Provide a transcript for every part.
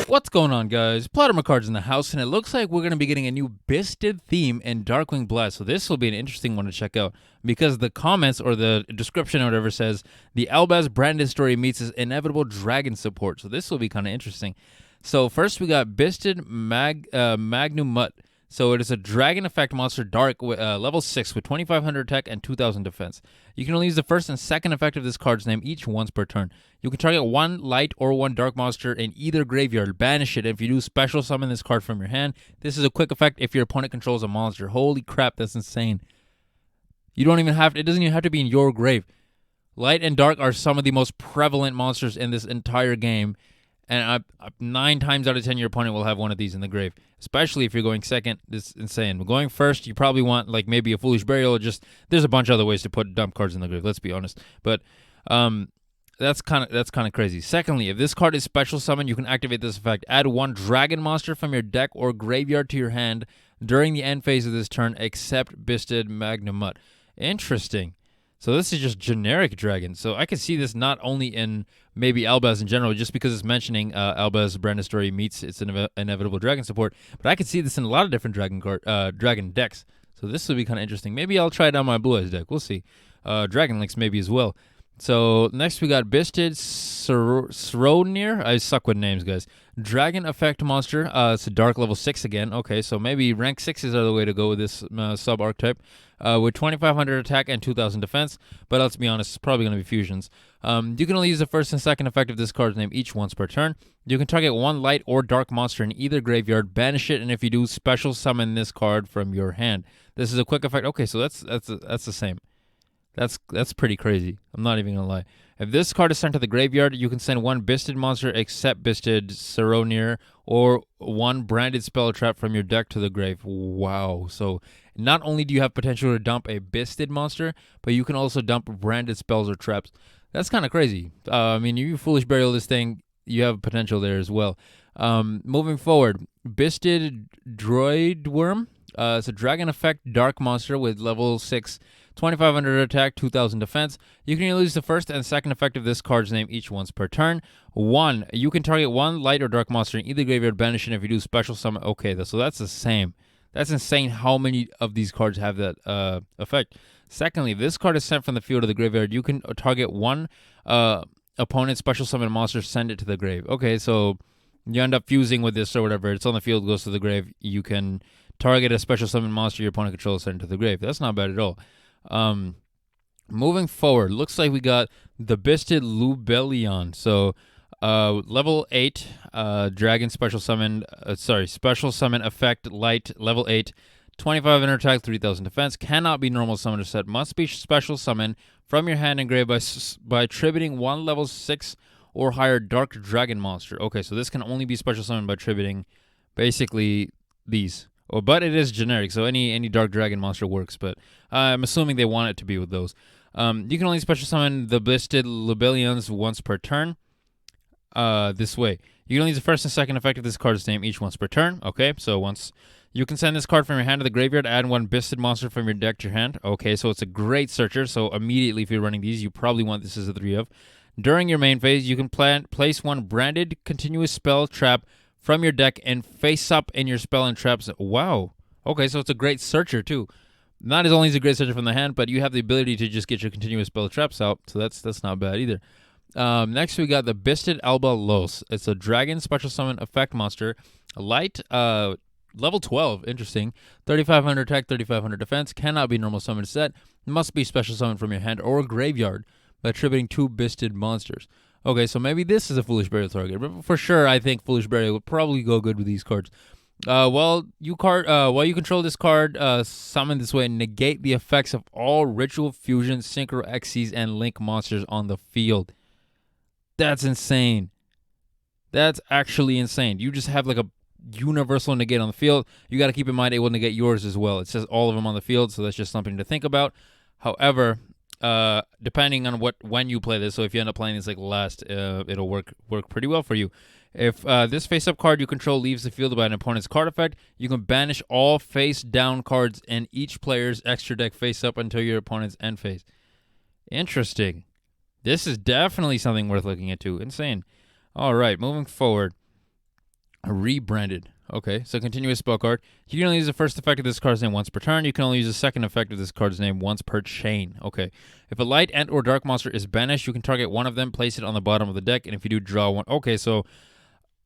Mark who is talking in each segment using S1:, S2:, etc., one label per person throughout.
S1: What's going on, guys? PlotArmorCards in the house, and it looks like we're going to be getting a new Bisted theme in Darkwing Blast. So this will be an interesting one to check out because the comments or the description or whatever says the Albaz branded story meets its inevitable dragon support. So this will be kind of interesting. So first we got Bisted Magnum Mutt. So it is a dragon effect monster, dark, level 6 with 2500 attack and 2000 defense. You can only use the first and second effect of this card's name each once per turn. You can target one light or one dark monster in either graveyard, banish it. If you do, special summon this card from your hand. This is a quick effect if your opponent controls a monster. Holy crap, that's insane. You don't even have, it doesn't even have to be in your grave. Light and dark are some of the most prevalent monsters in this entire game. And 9 times out of 10, your opponent will have one of these in the grave, especially if you're going second. This is insane. But going first, you probably want like maybe a Foolish Burial or just there's a bunch of other ways to put dump cards in the grave. Let's be honest. But that's kind of crazy. Secondly, if this card is special summon, you can activate this effect. Add one dragon monster from your deck or graveyard to your hand during the end phase of this turn, except Byssted Magnum Mutt. Interesting. So this is just generic dragon. So I can see this not only in maybe Albaz in general, just because it's mentioning Albaz branded story meets its inevitable dragon support, but I could see this in a lot of different dragon decks. So this would be kind of interesting. Maybe I'll try it on my Blue Eyes deck. We'll see. Dragon Links maybe as well. So next we got Bisted Sronir. I suck with names, guys. Dragon effect monster. It's a dark level 6 again. Okay, so maybe rank 6s are the way to go with this sub archetype. With 2500 attack and 2000 defense. But let's be honest, it's probably going to be fusions. You can only use the first and second effect of this card's name each once per turn. You can target one light or dark monster in either graveyard, banish it, and if you do, special summon this card from your hand. This is a quick effect. Okay, so that's the same. That's pretty crazy. I'm not even gonna lie. If this card is sent to the graveyard, you can send one Bisted monster except Bisted Sronir or one branded spell trap from your deck to the grave. Wow. So not only do you have potential to dump a Bisted monster, but you can also dump branded spells or traps. That's kind of crazy. I mean, you Foolish Burial this thing, you have potential there as well. Moving forward, Byssted Droid Worm. It's a dragon effect dark monster with level 6, 2500 attack, 2000 defense. You can use the first and second effect of this card's name each once per turn. 1. You can target one light or dark monster in either graveyard, banish it if you do special summon. Okay, so that's the same. That's insane how many of these cards have that effect. Secondly, if this card is sent from the field to the graveyard, you can target one opponent special summon monster, send it to the grave. Okay, so you end up fusing with this or whatever. It's on the field, goes to the grave. You can target a special summon monster your opponent controls, send it to the grave. That's not bad at all. Moving forward, looks like we got the Byssted Lubellion. So level 8 dragon special summon special summon effect light level 8, 2500 attack, 3000 defense. Cannot be normal summon or set. Must be special summon from your hand and grave by tributing one level 6 or higher dark dragon monster. Okay, so this can only be special summoned by tributing basically these. Oh, but it is generic, so any dark dragon monster works, but I'm assuming they want it to be with those. You can only special summon the Byssted Lubellions once per turn. This way. You can only use the first and second effect of this card's name each once per turn. Okay, so once you can send this card from your hand to the graveyard, add one Byssted monster from your deck to your hand. Okay, so it's a great searcher, so immediately if you're running these, you probably want this as a 3 of. During your main phase, you can place one branded continuous spell trap from your deck and face up in your spell and traps. Wow. Okay, so it's a great searcher too. Not as only is it a great searcher from the hand, but you have the ability to just get your continuous spell traps out. So that's not bad either. Next we got the Bisted Alba Los. It's a dragon special summon effect monster. Light, level 12. Interesting. 3500 attack, 3500 defense. Cannot be normal summon set. Must be special summon from your hand or graveyard by tributing 2 Bisted monsters. Okay, so maybe this is a Foolish Burial target, but for sure, I think Foolish Burial would probably go good with these cards. While you control this card, summon this way and negate the effects of all Ritual Fusion, Synchro Xyz, and Link monsters on the field. That's insane. That's actually insane. You just have like a universal negate on the field. You got to keep in mind it will negate yours as well. It says all of them on the field, so that's just something to think about. However, depending on when you play this, so if you end up playing this like last, it'll work pretty well for you. If this face-up card you control leaves the field by an opponent's card effect, you can banish all face-down cards in each player's extra deck face-up until your opponent's end phase. Interesting. This is definitely something worth looking into. Insane. All right, moving forward. Rebranded. Okay, so continuous spell card. You can only use the first effect of this card's name once per turn. You can only use the second effect of this card's name once per chain. Okay. If a light and or dark monster is banished, you can target one of them, place it on the bottom of the deck, and if you do, draw one. Okay, so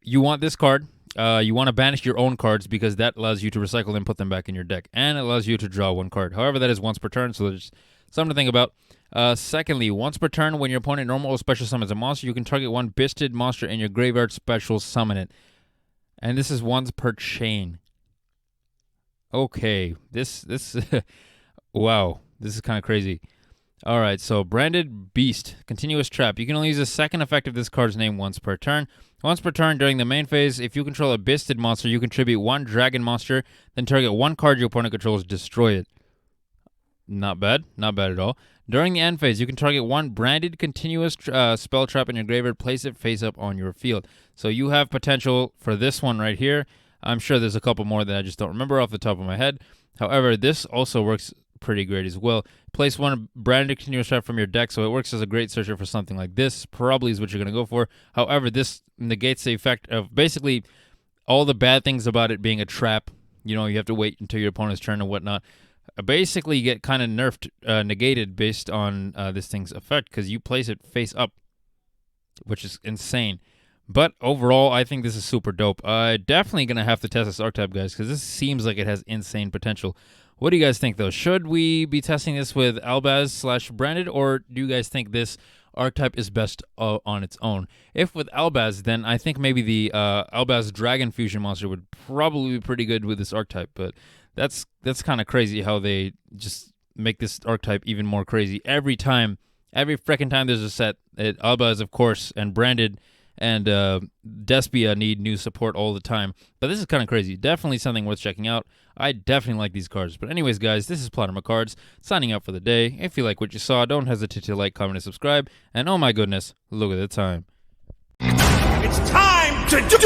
S1: you want this card. You want to banish your own cards because that allows you to recycle them and put them back in your deck. And it allows you to draw one card. However, that is once per turn, so there's something to think about. Secondly, once per turn, when your opponent normal or special summons a monster, you can target one Bisted monster in your graveyard, special summon it. And this is once per chain. Okay, this wow, this is kind of crazy. All right, so Branded Beast, Continuous Trap. You can only use the second effect of this card's name once per turn. Once per turn during the main phase, if you control a Bisted monster, you contribute one dragon monster, then target one card your opponent controls, destroy it. Not bad, not bad at all. During the end phase, you can target one branded continuous spell trap in your graveyard, place it face up on your field. So you have potential for this one right here. I'm sure there's a couple more that I just don't remember off the top of my head. However, this also works pretty great as well. Place one branded continuous trap from your deck, so it works as a great searcher for something like this. Probably is what you're going to go for. However, this negates the effect of basically all the bad things about it being a trap. You know, you have to wait until your opponent's turn and whatnot. Basically, you get kind of nerfed, negated based on this thing's effect because you place it face up, which is insane. But overall, I think this is super dope. Definitely going to have to test this archetype, guys, because this seems like it has insane potential. What do you guys think, though? Should we be testing this with Albaz/Branded, or do you guys think this archetype is best on its own? If with Albaz, then I think maybe the Albaz Dragon Fusion monster would probably be pretty good with this archetype, but that's kind of crazy how they just make this archetype even more crazy. Every freaking time there's a set, Albaz, of course, and Branded and Despia need new support all the time. But this is kind of crazy. Definitely something worth checking out. I definitely like these cards. But anyways, guys, this is PlotArmorCards signing out for the day. If you like what you saw, don't hesitate to like, comment, and subscribe. And oh my goodness, look at the time.
S2: It's time to do